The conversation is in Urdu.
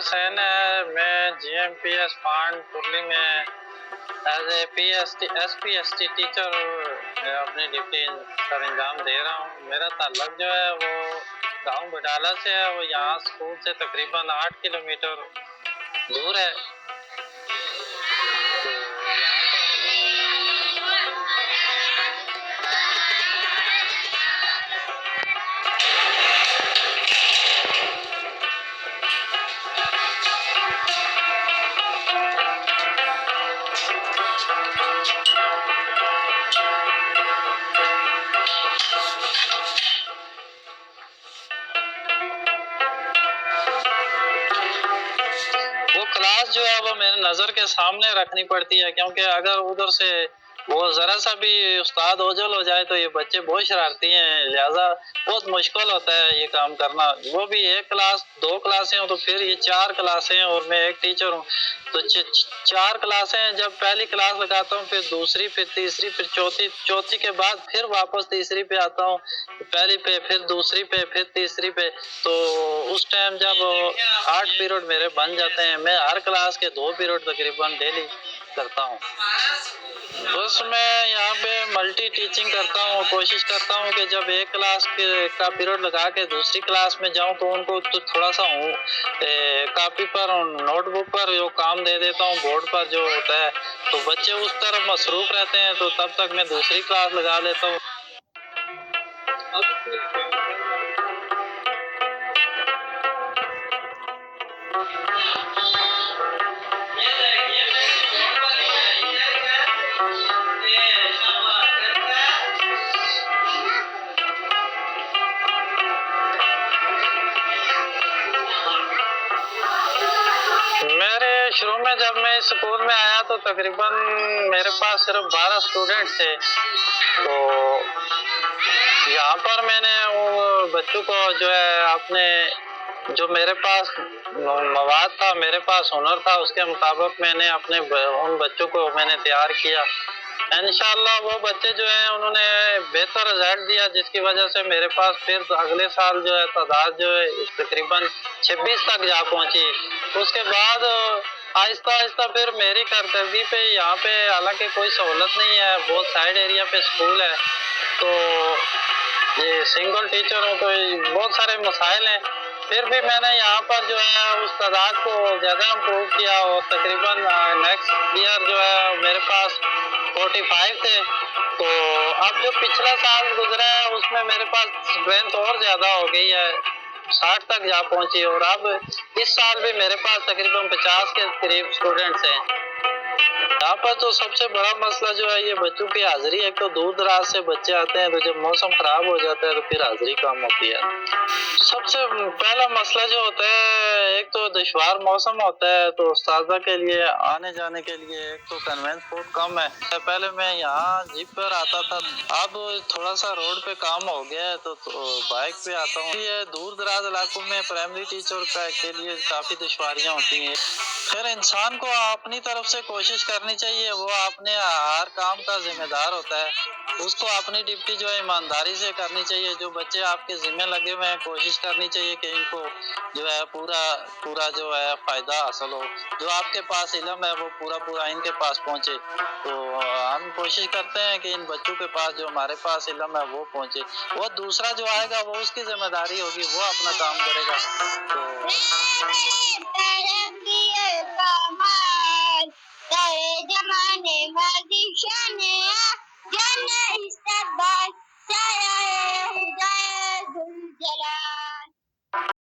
حسین ہے، میں جی ایم پی ایس پانڈ کرلی میں as A S P S T teacher اپنی ڈیوٹی سر انجام دے رہا ہوں۔ میرا تعلق جو ہے وہ گاؤں بڈالہ سے ہے، وہ یہاں اسکول سے تقریباً 8 کلومیٹر دور ہے۔ وہ کلاس جو ہے وہ میرے نظر کے سامنے رکھنی پڑتی ہے، کیونکہ اگر ادھر سے وہ ذرا سا بھی استاد اوجل ہو جائے تو یہ بچے بہت شرارتی ہیں، لہذا بہت مشکل ہوتا ہے یہ کام کرنا۔ وہ بھی ایک کلاس 2 کلاسیں ہوں تو پھر یہ 4 کلاسیں ہیں اور میں ایک ٹیچر ہوں تو 4 کلاسیں ہیں۔ جب پہلی کلاس لگاتا ہوں، پھر دوسری، پھر تیسری، پھر چوتھی کے بعد پھر واپس تیسری پہ آتا ہوں، پہلی پہ، پھر دوسری پہ، پھر تیسری پہ۔ تو اس ٹائم جب 8 پیریڈ میرے بن جاتے ہیں، میں ہر کلاس کے 2 پیریڈ تقریباً ڈیلی کرتا ہوں۔ بس میں یہاں پہ ملٹی ٹیچنگ کرتا ہوں، کوشش کرتا ہوں کہ جب ایک کلاس کا پیریڈ لگا کے دوسری کلاس میں جاؤں تو ان کو تھوڑا سا کاپی پر اور نوٹ بک پر جو کام دے دیتا ہوں، بورڈ پر جو ہوتا ہے، تو بچے اس طرف مصروف رہتے ہیں، تو تب تک میں دوسری کلاس لگا لیتا ہوں۔ میرے شروع میں جب میں اسکول میں آیا تو تقریباً میرے پاس صرف 12 اسٹوڈنٹ تھے، تو یہاں پر میں نے وہ بچوں کو جو ہے اپنے جو میرے پاس مواد تھا، میرے پاس ہنر تھا، اس کے مطابق میں نے اپنے ان بچوں کو میں نے تیار کیا۔ انشاءاللہ وہ بچے جو ہیں انہوں نے بہتر رزلٹ دیا، جس کی وجہ سے میرے پاس پھر اگلے سال جو ہے تعداد جو ہے تقریباً 26 تک جا پہنچی۔ اس کے بعد آہستہ آہستہ پھر میری کارکردگی پہ یہاں پہ حالانکہ کوئی سہولت نہیں ہے، بہت سائڈ ایریا پہ اسکول ہے، تو یہ سنگل ٹیچر ہوں تو بہت سارے مسائل ہیں، پھر بھی میں نے یہاں پر جو ہے اس تعداد کو زیادہ امپروو کیا، اور تقریباً نیکسٹ ایئر جو ہے میرے پاس 45 تھے۔ تو اب جو پچھلا سال گزرا ہے اس میں میرے پاس اسٹرینتھ اور زیادہ ہو گئی ہے، 60 تک جا پہنچی، اور اب اس سال بھی میرے پاس تقریباً 50 کے قریب اسٹوڈنٹس ہیں۔ یہاں پر تو سب سے بڑا مسئلہ جو ہے یہ بچوں کی حاضری ہے، تو دور دراز سے بچے آتے ہیں، تو جب موسم خراب ہو جاتا ہے تو پھر حاضری کم ہوتی ہے۔ سب سے پہلا مسئلہ جو ہوتا ہے، ایک تو دشوار موسم ہوتا ہے، تو اساتذہ کے لیے آنے جانے کے لیے ایک تو کنوینس بہت کم ہے۔ پہلے میں یہاں جیپ پر آتا تھا، اب تھوڑا سا روڈ پہ کام ہو گیا ہے تو بائک پہ آتا ہوں۔ یہ دور دراز علاقوں میں پرائمری ٹیچر کے لیے کافی دشواریاں ہوتی ہیں۔ پھر انسان کو اپنی طرف سے کوشش کرنی چاہیے، وہ اپنے ہر کام کا ذمہ دار ہوتا ہے، اس کو اپنی ڈیوٹی جو ہے ایمانداری سے کرنی چاہیے۔ جو بچے آپ کے ذمہ لگے ہوئے ہیں کوشش کرنی چاہیے کہ ان کو جو ہے پورا جو ہے فائدہ حاصل ہو، جو آپ کے پاس علم ہے وہ پورا ان کے پاس پہنچے۔ تو ہم کوشش کرتے ہیں کہ ان بچوں کے پاس جو ہمارے پاس علم ہے وہ پہنچے، وہ دوسرا جو آئے گا وہ اس کی ذمہ داری ہوگی، وہ اپنا کام کرے گا۔ تو